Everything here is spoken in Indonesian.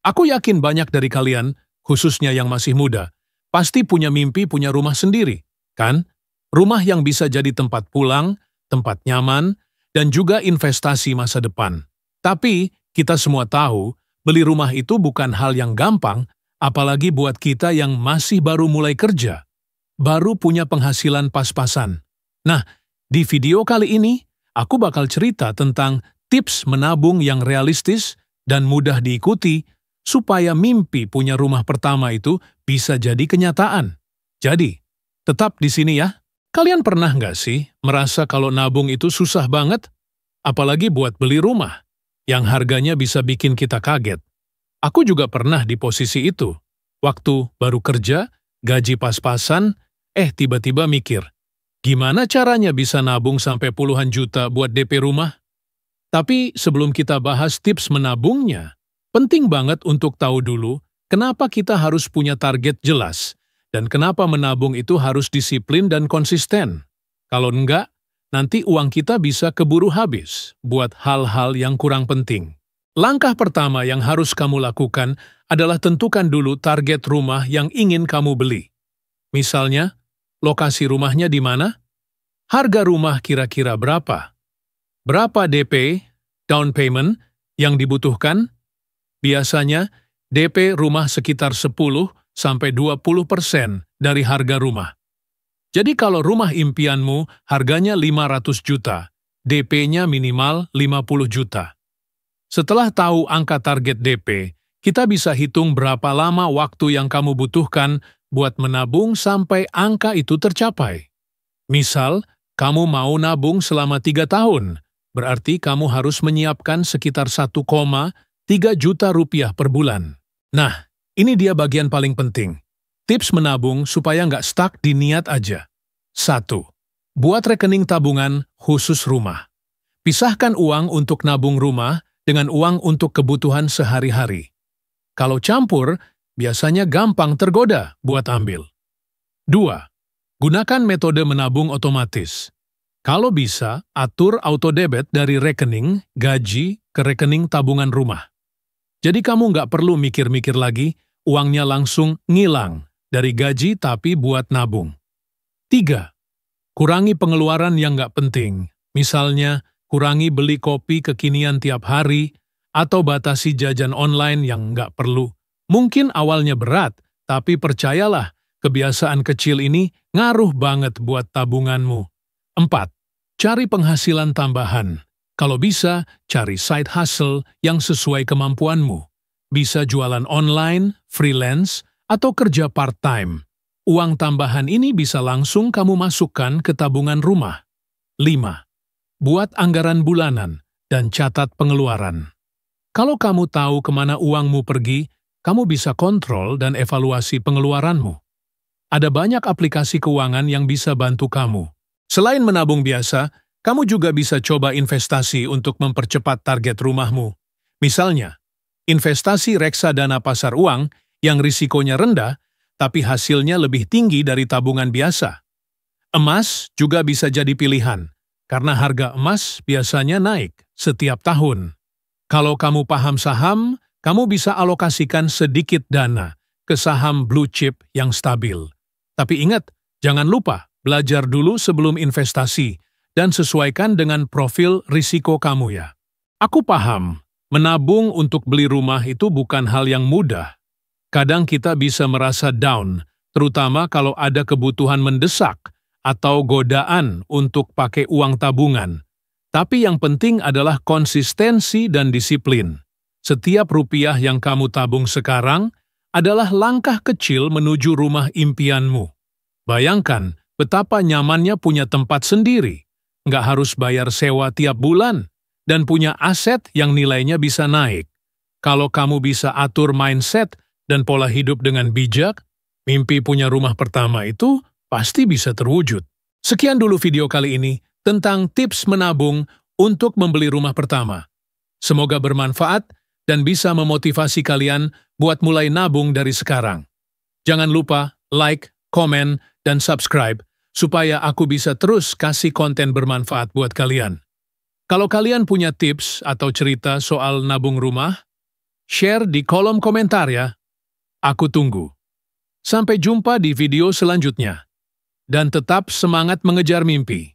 Aku yakin banyak dari kalian, khususnya yang masih muda, pasti punya mimpi punya rumah sendiri, kan? Rumah yang bisa jadi tempat pulang, tempat nyaman, dan juga investasi masa depan. Tapi, kita semua tahu, beli rumah itu bukan hal yang gampang, apalagi buat kita yang masih baru mulai kerja, baru punya penghasilan pas-pasan. Nah, di video kali ini, aku bakal cerita tentang tips menabung yang realistis dan mudah diikuti supaya mimpi punya rumah pertama itu bisa jadi kenyataan. Jadi, tetap di sini ya. Kalian pernah nggak sih merasa kalau nabung itu susah banget? Apalagi buat beli rumah, yang harganya bisa bikin kita kaget. Aku juga pernah di posisi itu. Waktu baru kerja, gaji pas-pasan, tiba-tiba mikir, gimana caranya bisa nabung sampai puluhan juta buat DP rumah? Tapi sebelum kita bahas tips menabungnya, penting banget untuk tahu dulu kenapa kita harus punya target jelas dan kenapa menabung itu harus disiplin dan konsisten. Kalau enggak, nanti uang kita bisa keburu habis buat hal-hal yang kurang penting. Langkah pertama yang harus kamu lakukan adalah tentukan dulu target rumah yang ingin kamu beli. Misalnya, lokasi rumahnya di mana? Harga rumah kira-kira berapa? Berapa DP, down payment, yang dibutuhkan? Biasanya, DP rumah sekitar 10–20% dari harga rumah. Jadi kalau rumah impianmu harganya 500 juta, DP-nya minimal 50 juta. Setelah tahu angka target DP, kita bisa hitung berapa lama waktu yang kamu butuhkan buat menabung sampai angka itu tercapai. Misal, kamu mau nabung selama 3 tahun, berarti kamu harus menyiapkan sekitar 1,3 juta rupiah per bulan. Nah, ini dia bagian paling penting. Tips menabung supaya nggak stuck di niat aja. 1. Buat rekening tabungan khusus rumah. Pisahkan uang untuk nabung rumah dengan uang untuk kebutuhan sehari-hari. Kalau campur, biasanya gampang tergoda buat ambil. 2. Gunakan metode menabung otomatis. Kalau bisa, atur auto-debit dari rekening gaji ke rekening tabungan rumah. Jadi kamu nggak perlu mikir-mikir lagi, uangnya langsung ngilang dari gaji tapi buat nabung. 3. Kurangi pengeluaran yang nggak penting. Misalnya, kurangi beli kopi kekinian tiap hari, atau batasi jajan online yang nggak perlu. Mungkin awalnya berat, tapi percayalah, kebiasaan kecil ini ngaruh banget buat tabunganmu. 4. Cari penghasilan tambahan. Kalau bisa, cari side hustle yang sesuai kemampuanmu. Bisa jualan online, freelance, atau kerja part-time. Uang tambahan ini bisa langsung kamu masukkan ke tabungan rumah. 5. Buat anggaran bulanan dan catat pengeluaran. Kalau kamu tahu kemana uangmu pergi, kamu bisa kontrol dan evaluasi pengeluaranmu. Ada banyak aplikasi keuangan yang bisa bantu kamu. Selain menabung biasa, kamu juga bisa coba investasi untuk mempercepat target rumahmu. Misalnya, investasi reksadana pasar uang yang risikonya rendah, tapi hasilnya lebih tinggi dari tabungan biasa. Emas juga bisa jadi pilihan, karena harga emas biasanya naik setiap tahun. Kalau kamu paham saham, kamu bisa alokasikan sedikit dana ke saham blue chip yang stabil. Tapi ingat, jangan lupa belajar dulu sebelum investasi dan sesuaikan dengan profil risiko kamu ya. Aku paham, menabung untuk beli rumah itu bukan hal yang mudah. Kadang kita bisa merasa down, terutama kalau ada kebutuhan mendesak atau godaan untuk pakai uang tabungan. Tapi yang penting adalah konsistensi dan disiplin. Setiap rupiah yang kamu tabung sekarang adalah langkah kecil menuju rumah impianmu. Bayangkan betapa nyamannya punya tempat sendiri, nggak harus bayar sewa tiap bulan, dan punya aset yang nilainya bisa naik. Kalau kamu bisa atur mindset dan pola hidup dengan bijak, mimpi punya rumah pertama itu pasti bisa terwujud. Sekian dulu video kali ini tentang tips menabung untuk membeli rumah pertama. Semoga bermanfaat dan bisa memotivasi kalian buat mulai nabung dari sekarang. Jangan lupa like, komen, dan subscribe supaya aku bisa terus kasih konten bermanfaat buat kalian. Kalau kalian punya tips atau cerita soal nabung rumah, Share di kolom komentar ya. Aku tunggu. Sampai jumpa di video selanjutnya. Dan tetap semangat mengejar mimpi.